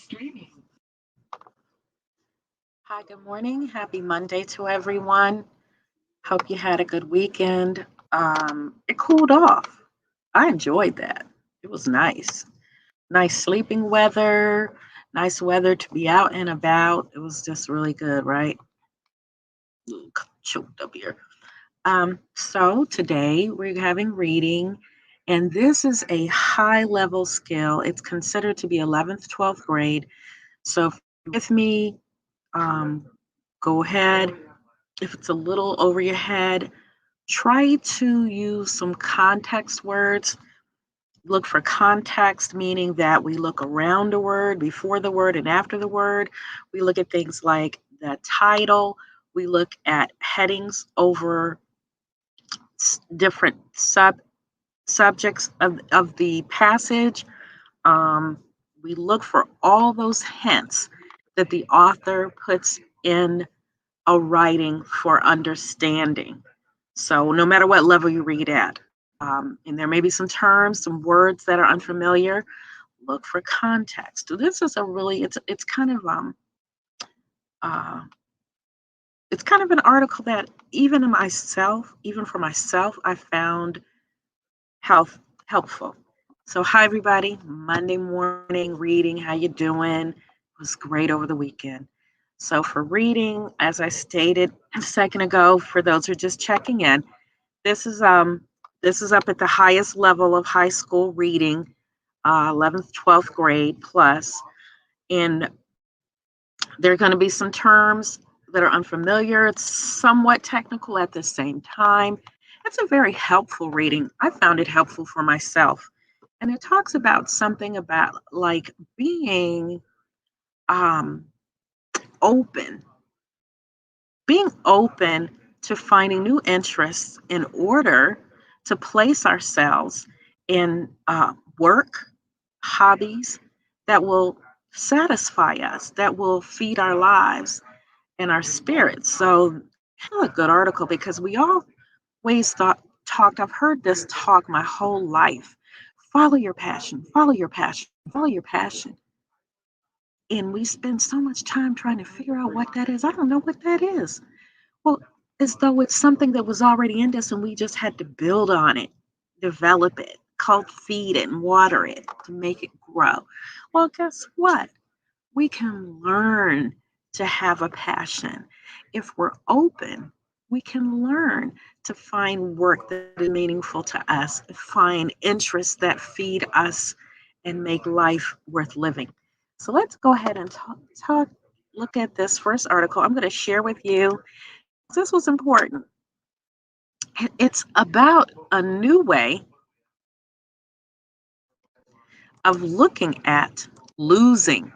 Streaming. Hi, good morning. Happy Monday to everyone. Hope you had a good weekend. It cooled off. I enjoyed that. It was nice. Nice sleeping weather, nice weather to be out and about. It was just really good, right? Ooh, choked up here. So today we're having reading, and this is a high level skill. It's considered to be 11th, 12th grade. So if you're with me, um, go ahead. If it's a little over your head, try to use some context words. Look for context, meaning that we look around the word, before the word, and after the word. We look at things like the title. We look at headings over different subjects of the passage. Um, we look for all those hints that the author puts in a writing for understanding. So no matter what level you read at, and there may be some terms, some words that are unfamiliar, look for context. So this is a really uh, it's kind of an article that even for myself, I found health helpful. So hi everybody, Monday morning reading. How you doing? It was great over the weekend. So for reading, as I stated a second ago, for those who are just checking in, This is this is up at the highest level of high school reading, 11th, 12th grade plus, and there are going to be some terms that are unfamiliar. It's somewhat technical at the same time. It's a very helpful reading. I found it helpful for myself, and it talks about something about like being um, open, being open to finding new interests in order to place ourselves in work, hobbies that will satisfy us, that will feed our lives and our spirits. So, kind of a good article because we always talked, I've heard this talk my whole life. Follow your passion, follow your passion, follow your passion. And we spend so much time trying to figure out what that is. I don't know what that is. Well, as though it's something that was already in us and we just had to build on it, develop it, feed it, and water it to make it grow. Well, guess what? We can learn to have a passion. If we're open, we can learn to find work that is meaningful to us, find interests that feed us and make life worth living. So let's go ahead and look at this first article. I'm going to share with you. This was important. It's about a new way of looking at losing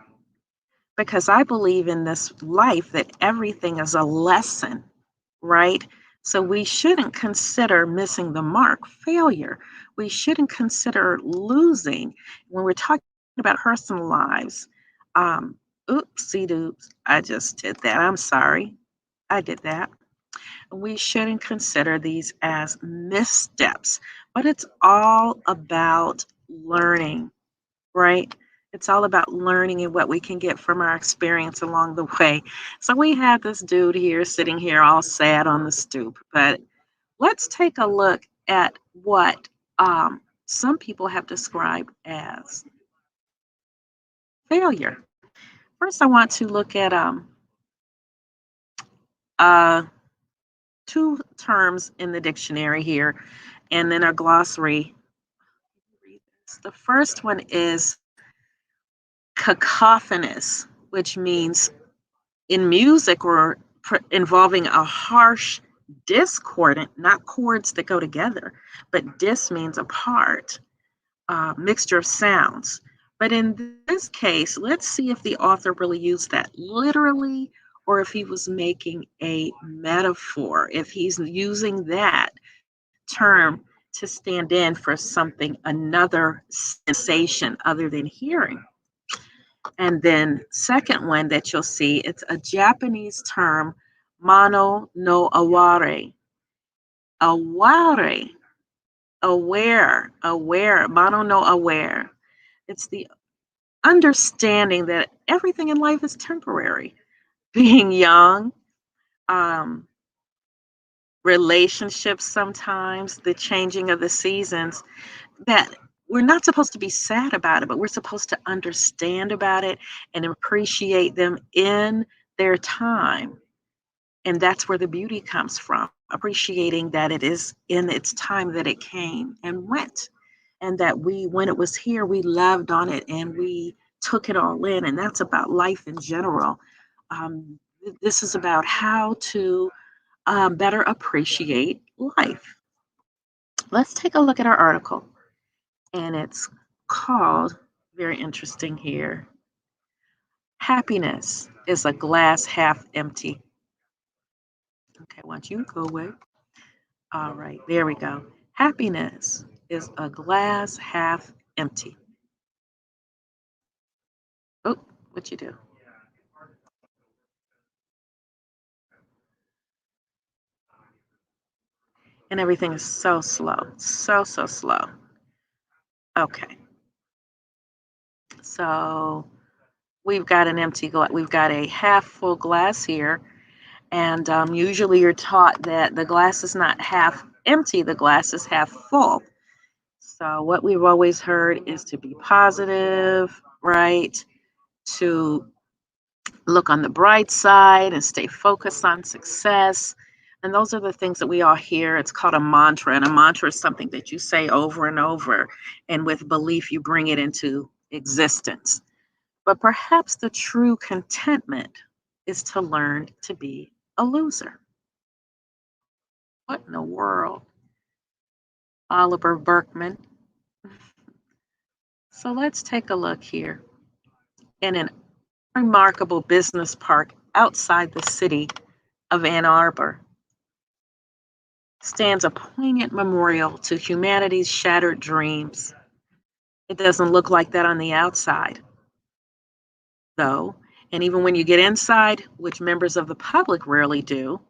because I believe in this life that everything is a lesson, right? So we shouldn't consider missing the mark failure. We shouldn't consider losing when we're talking about personal lives. Um, Oopsie doops, I just did that. I'm sorry. I did that. We shouldn't consider these as missteps, but it's all about learning, right? It's all about learning and what we can get from our experience along the way. So we have this dude here sitting here all sad on the stoop, but let's take a look at what some people have described as failure. First, I want to look at uh, two terms in the dictionary here and then a glossary. The first one is cacophonous, which means in music or involving a harsh discordant, not chords that go together, but dis means apart, mixture of sounds. But in this case, let's see if the author really used that literally or if he was making a metaphor, if he's using that term to stand in for something, another sensation other than hearing. And then second one that you'll see, it's a Japanese term, mano no aware. Aware, aware, mano no aware. It's the understanding that everything in life is temporary. Being young, um, relationships sometimes, the changing of the seasons, that we're not supposed to be sad about it, but we're supposed to understand about it and appreciate them in their time. And that's where the beauty comes from, appreciating that it is in its time that it came and went. And that we, when it was here, we loved on it and we took it all in. And that's about life in general. This is about how to better appreciate life. Let's take a look at our article. And it's called, very interesting here, Happiness is a Glass Half Empty. Okay, once you go away. All right, there we go. Happiness is a glass half empty. Oh, what you do? And everything is so slow, so slow. Okay, so we've got an empty glass. We've got a half full glass here, and usually you're taught that the glass is not half empty; the glass is half full. So what we've always heard is to be positive, right? To look on the bright side and stay focused on success. And those are the things that we all hear. It's called a mantra. And a mantra is something that you say over and over. And with belief, you bring it into existence. But perhaps the true contentment is to learn to be a loser. What in the world? Oliver Berkman. So let's take a look here. In an remarkable business park outside the city of Ann Arbor stands a poignant memorial to humanity's shattered dreams. It doesn't look like that on the outside, though, and even when you get inside, which members of the public rarely do,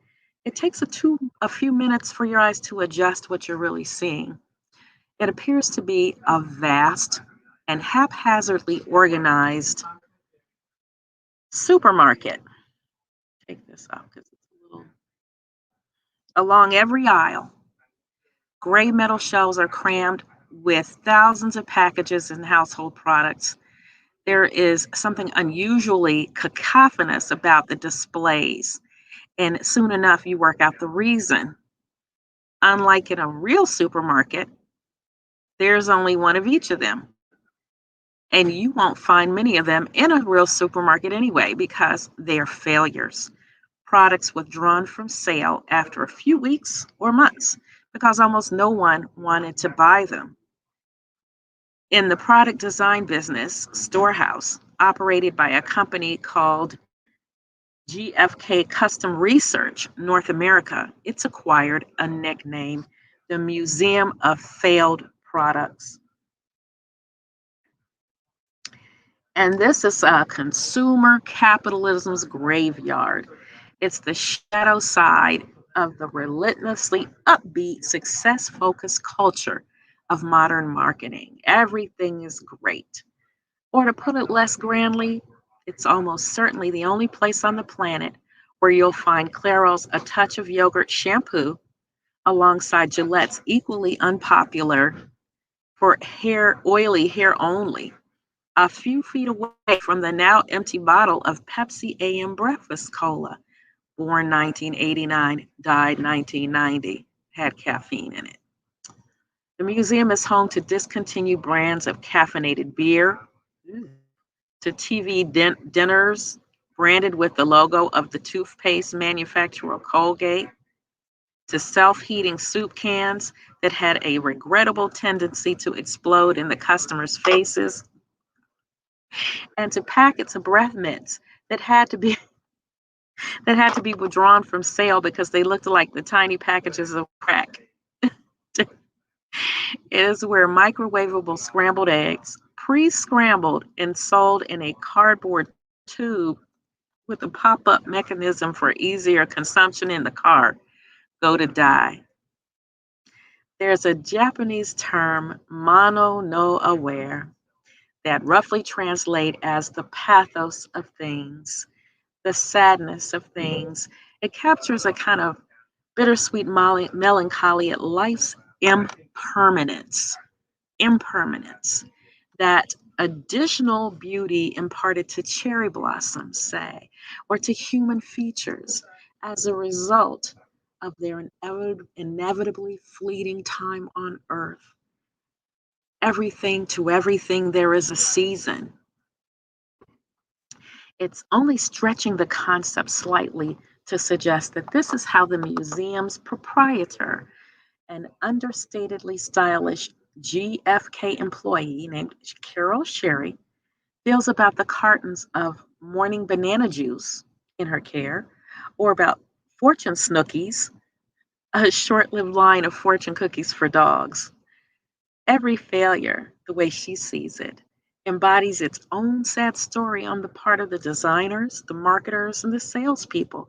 it takes a few minutes for your eyes to adjust what you're really seeing. It appears to be a vast and haphazardly organized supermarket. Take this off because it's a little. Along every aisle, gray metal shelves are crammed with thousands of packages and household products. There is something unusually cacophonous about the displays, and soon enough, you work out the reason. Unlike in a real supermarket, there's only one of each of them. And you won't find many of them in a real supermarket anyway because they're failures. Products withdrawn from sale after a few weeks or months because almost no one wanted to buy them. In the product design business, Storehouse, operated by a company called GFK Custom Research North America, it's acquired a nickname, the Museum of Failed Products. And this is consumer capitalism's graveyard. It's the shadow side of the relentlessly upbeat, success focused culture of modern marketing. Everything is great. Or to put it less grandly, it's almost certainly the only place on the planet where you'll find Clairol's A Touch of Yogurt shampoo alongside Gillette's equally unpopular for hair, oily hair only, a few feet away from the now empty bottle of Pepsi AM Breakfast Cola, born 1989, died 1990, had caffeine in it. The museum is home to discontinued brands of caffeinated beer, to TV dinners branded with the logo of the toothpaste manufacturer Colgate, to self-heating soup cans that had a regrettable tendency to explode in the customers' faces, and to packets of breath mints that had to be that had to be withdrawn from sale because they looked like the tiny packages of crack. It is where microwavable scrambled eggs, pre-scrambled and sold in a cardboard tube with a pop-up mechanism for easier consumption in the car, go to die. There's a Japanese term, mono no aware, that roughly translate as the pathos of things, the sadness of things. It captures a kind of bittersweet melancholy at life's impermanence, impermanence, that additional beauty imparted to cherry blossoms, say, or to human features as a result of their inevitably fleeting time on earth. Everything to everything, there is a season. It's only stretching the concept slightly to suggest that this is how the museum's proprietor, an understatedly stylish GFK employee named Carol Sherry, feels about the cartons of morning banana juice in her care, or about fortune snookies, a short lived line of fortune cookies for dogs. Every failure, the way she sees it, embodies its own sad story on the part of the designers, the marketers, and the salespeople.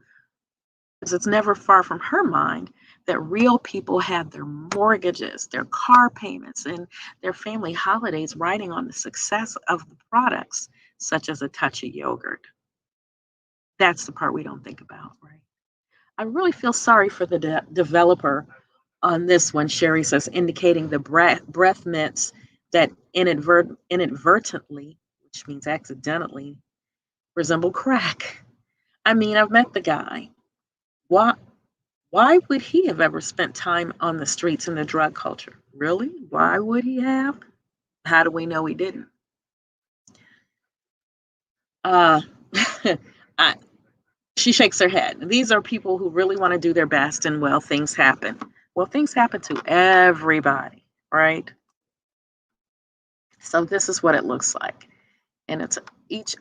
Because it's never far from her mind that real people have their mortgages, their car payments, and their family holidays riding on the success of the products, such as a touch of yogurt. That's the part we don't think about, right? I really feel sorry for the developer on this one, Sherry says, indicating the breath mints that inadvertently, which means accidentally, resemble crack. I mean, I've met the guy. Why, why would he have ever spent time on the streets in the drug culture? Really? Why would he have? How do we know he didn't? Uh, I, she shakes her head. These are people who really want to do their best, and well, things happen. Well, things happen to everybody, right? So this is what it looks like. And it's each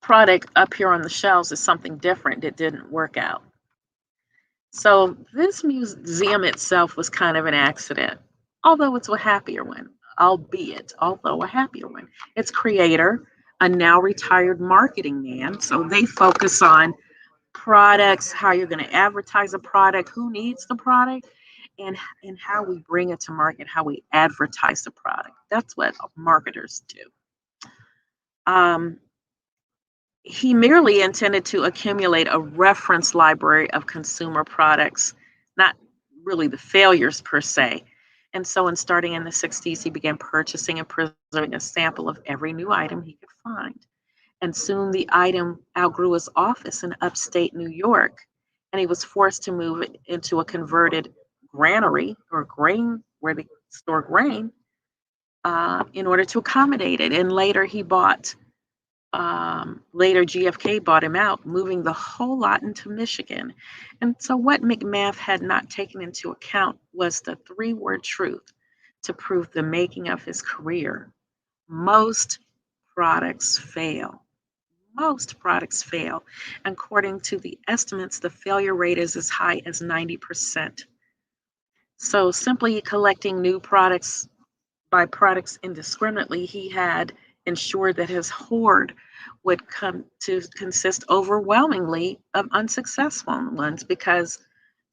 product up here on the shelves is something different that didn't work out. So this museum itself was kind of an accident, although it's a happier one, although a happier one. Its creator, a now retired marketing man, so they focus on products, how you're going to advertise a product, who needs the product, and how we bring it to market, how we advertise the product. That's what marketers do. Um, he merely intended to accumulate a reference library of consumer products, not really the failures per se. And so, in starting in the 60s, he began purchasing and preserving a sample of every new item he could find. And soon the item outgrew his office in upstate New York, and he was forced to move into a converted granary or grain where they store grain in order to accommodate it. And later GFK bought him out, moving the whole lot into Michigan. And so, what McMath had not taken into account was the three-word truth to prove the making of his career. Most products fail. Most products fail. According to the estimates, the failure rate is as high as 90%. So, simply collecting new products by products indiscriminately, he had ensured that his hoard would come to consist overwhelmingly of unsuccessful ones because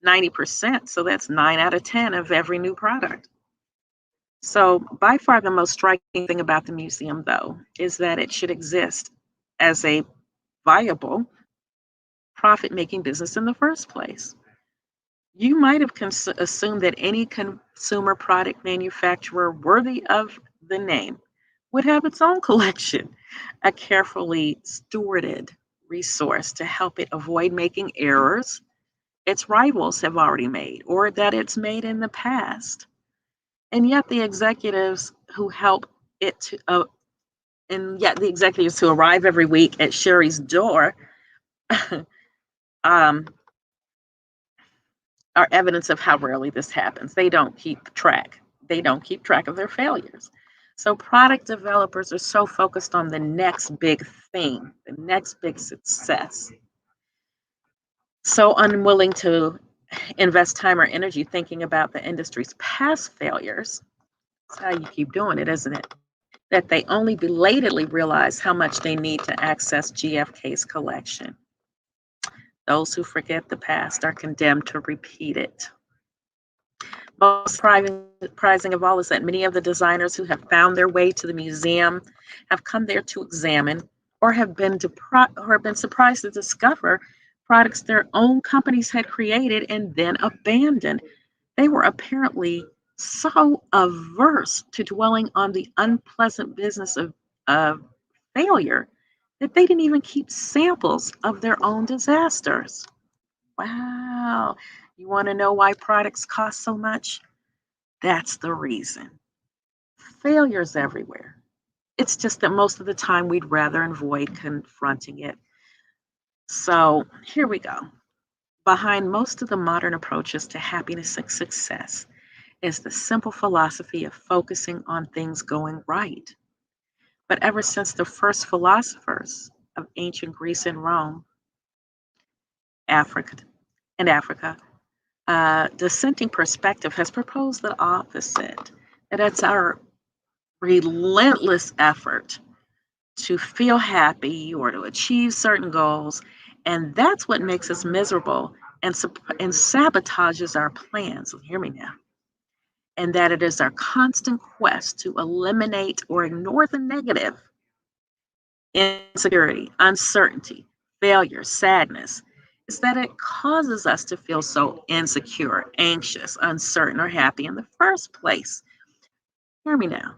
90%, so that's 9 out of 10 of every new product. So, by far the most striking thing about the museum, though, is that it should exist as a viable profit making business in the first place. You might have assumed that any consumer product manufacturer worthy of the name would have its own collection, a carefully stewarded resource to help it avoid making errors its rivals have already made or that it's made in the past. And yet the executives who help it to, and yet the executives who arrive every week at Sherry's door um, are evidence of how rarely this happens. They don't keep track. They don't keep track of their failures. So product developers are so focused on the next big thing, the next big success, so unwilling to invest time or energy thinking about the industry's past failures. That's how you keep doing it, isn't it? That they only belatedly realize how much they need to access GFK's collection. Those who forget the past are condemned to repeat it. Most surprising of all is that many of the designers who have found their way to the museum have come there to examine or have been surprised to discover products their own companies had created and then abandoned. They were apparently so averse to dwelling on the unpleasant business of failure that they didn't even keep samples of their own disasters. Wow. You want to know why products cost so much? That's the reason. Failure's everywhere. It's just that most of the time we'd rather avoid confronting it. So here we go. Behind most of the modern approaches to happiness and success is the simple philosophy of focusing on things going right. But ever since the first philosophers of ancient Greece and Rome, Africa, Africa, dissenting perspective has proposed the opposite. That it's our relentless effort to feel happy or to achieve certain goals, and that's what makes us miserable and sabotages our plans. Hear me now. And that it is our constant quest to eliminate or ignore the negative, insecurity, uncertainty, failure, sadness, is that it causes us to feel so insecure, anxious, uncertain, or happy in the first place. Hear me now.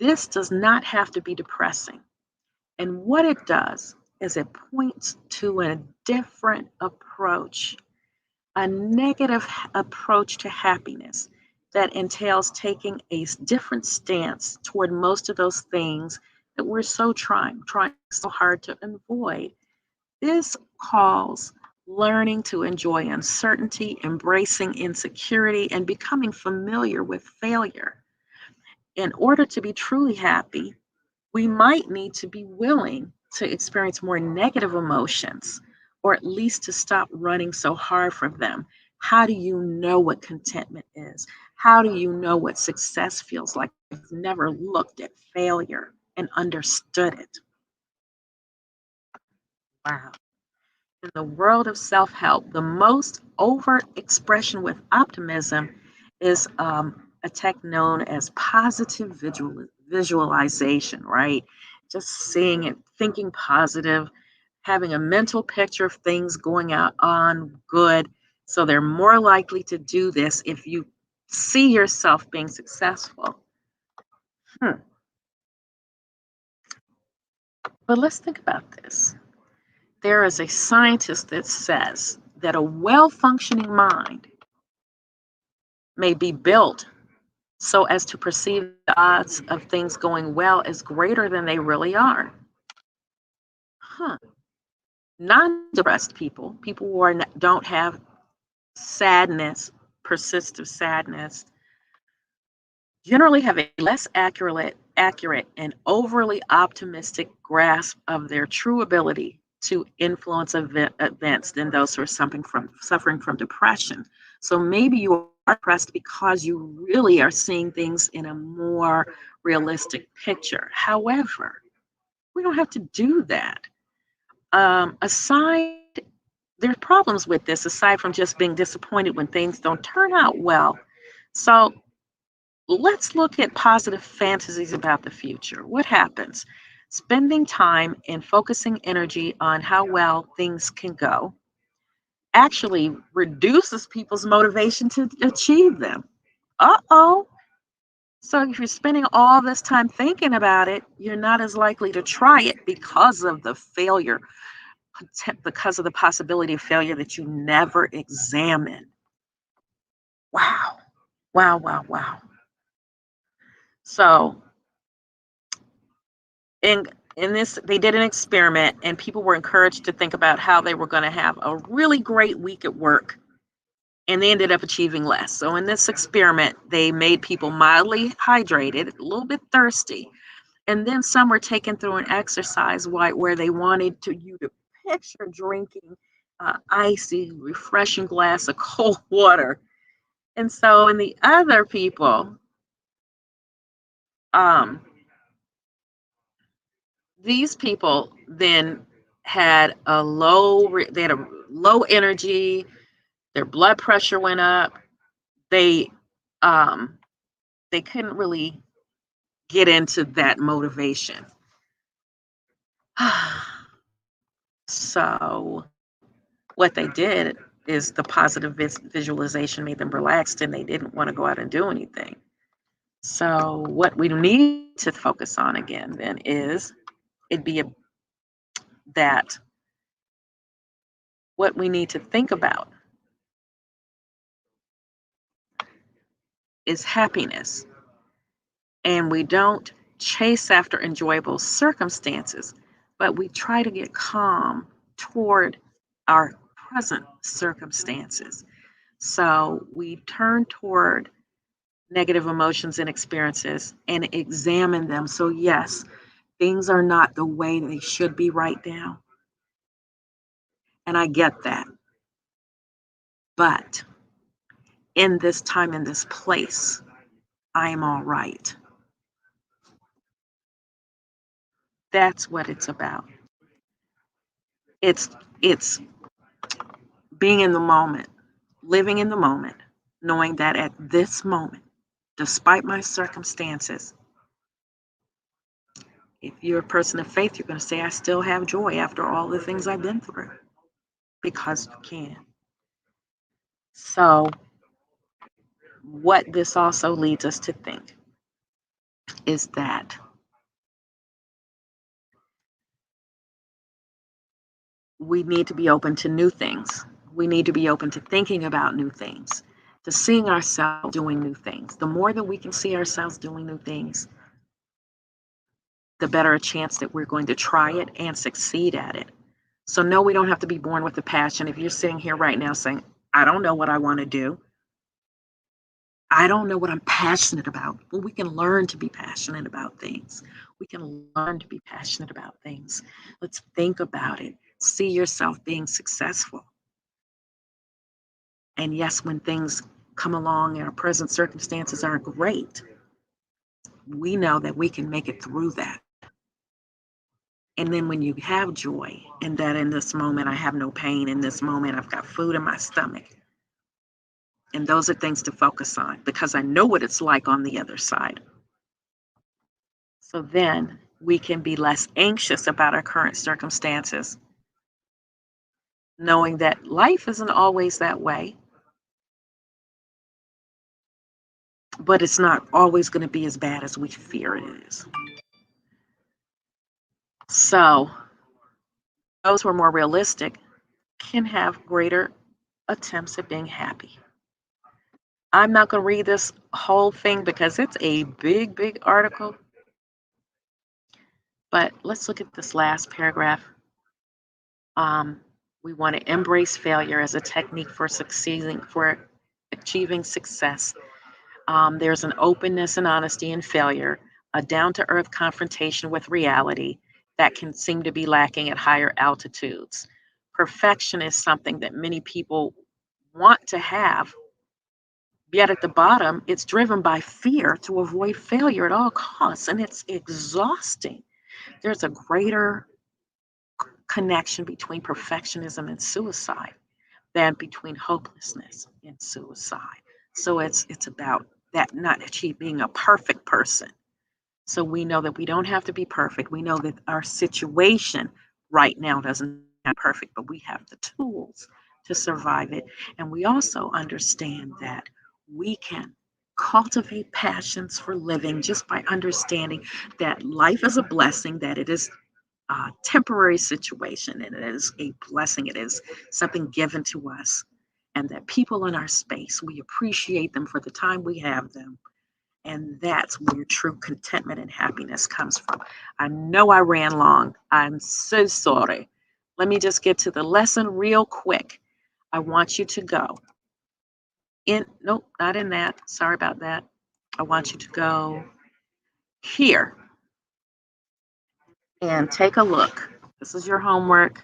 This does not have to be depressing. And what it does is it points to a different approach, a negative approach to happiness that entails taking a different stance toward most of those things that we're trying so hard to avoid. This calls learning to enjoy uncertainty, embracing insecurity, and becoming familiar with failure. In order to be truly happy, we might need to be willing to experience more negative emotions, or at least to stop running so hard from them. How do you know what contentment is? How do you know what success feels like if you've never looked at failure and understood it? Wow. In the world of self help, the most overt expression with optimism is a tech known as positive visualization, right? Just seeing it, thinking positive, having a mental picture of things going out on good. So they're more likely to do this if you see yourself being successful. Hmm. But let's think about this. There is a scientist that says that a well functioning mind may be built so as to perceive the odds of things going well as greater than they really are. Huh. Non-depressed people, people who don't have sadness, persistent sadness, generally have a less accurate and overly optimistic grasp of their true ability to influence events than those who are suffering from depression. So maybe you are depressed because you really are seeing things in a more realistic picture. However, we don't have to do that. Aside, there's problems with this aside from just being disappointed when things don't turn out well. So let's look at positive fantasies about the future. What happens? Spending time and focusing energy on how well things can go actually reduces people's motivation to achieve them. Uh-oh. So if you're spending all this time thinking about it, you're not as likely to try it because of the failure, because of the possibility of failure that you never examine. Wow. Wow, wow, wow. So in in this, they did an experiment and people were encouraged to think about how they were going to have a really great week at work, and they ended up achieving less. So in this experiment, they made people mildly hydrated, a little bit thirsty, and then some were taken through an exercise where they wanted you to picture drinking icy, refreshing glass of cold water. And so in the other people, um, these people then they had a low energy, their blood pressure went up, they they couldn't really get into that motivation. So what they did is the positive visualization made them relaxed and they didn't want to go out and do anything. So what we need to focus on again then is it'd be that what we need to think about is happiness. And we don't chase after enjoyable circumstances, but we try to get calm toward our present circumstances. So we turn toward negative emotions and experiences and examine them. So, yes, things are not the way they should be right now. And I get that. But in this time, in this place, I am all right. That's what it's about. It's it's being in the moment, living in the moment, knowing that at this moment, despite my circumstances, if you're a person of faith, you're going to say, I still have joy after all the things I've been through because you can. So, what this also leads us to think is that we need to be open to new things. We need to be open to thinking about new things, to seeing ourselves doing new things. The more that we can see ourselves doing new things, the better a chance that we're going to try it and succeed at it. So, no, we don't have to be born with a passion. If you're sitting here right now saying, I don't know what I want to do, I don't know what I'm passionate about. Well, we can learn to be passionate about things. We can learn to be passionate about things. Let's think about it. See yourself being successful. And yes, when things come along and our present circumstances aren't great, we know that we can make it through that. And then when you have joy, and that in this moment I have no pain, in this moment I've got food in my stomach. And those are things to focus on because I know what it's like on the other side. So then we can be less anxious about our current circumstances, knowing that life isn't always that way, but it's not always going to be as bad as we fear it is. So those who are more realistic can have greater attempts at being happy. I'm not going to read this whole thing because it's a big, big article. But let's look at this last paragraph. We want to embrace failure as a technique for succeeding, for achieving success. There's an openness and honesty in failure, a down-to-earth confrontation with reality that can seem to be lacking at higher altitudes. Perfection is something that many people want to have, yet at the bottom, it's driven by fear to avoid failure at all costs, and it's exhausting. There's a greater connection between perfectionism and suicide than between hopelessness and suicide. So it's about that not being a perfect person. So we know that we don't have to be perfect. We know that our situation right now doesn't have perfect, but we have the tools to survive it. And we also understand that we can cultivate passions for living just by understanding that life is a blessing, that it is a temporary situation, and it is a blessing. It is something given to us, and that people in our space, we appreciate them for the time we have them. And that's where true contentment and happiness comes from. I know I ran long. I'm so sorry. Let me just get to the lesson real quick. I want you to go in, nope, not in that. Sorry about that. I want you to go here and take a look. This is your homework,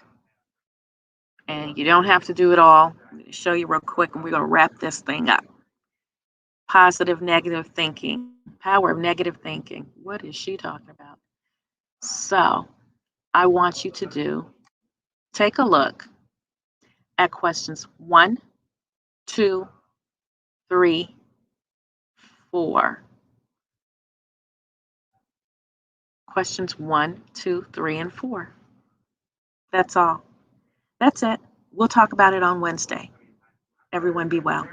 and you don't have to do it all. I'm going to show you real quick, and we're going to wrap this thing up. Positive, negative thinking, power of negative thinking. What is she talking about? So, I want you to take a look at questions 1, 2, 3, for questions 1, 2, 3, and 4. That's all. That's it. We'll talk about it on Wednesday. Everyone be well.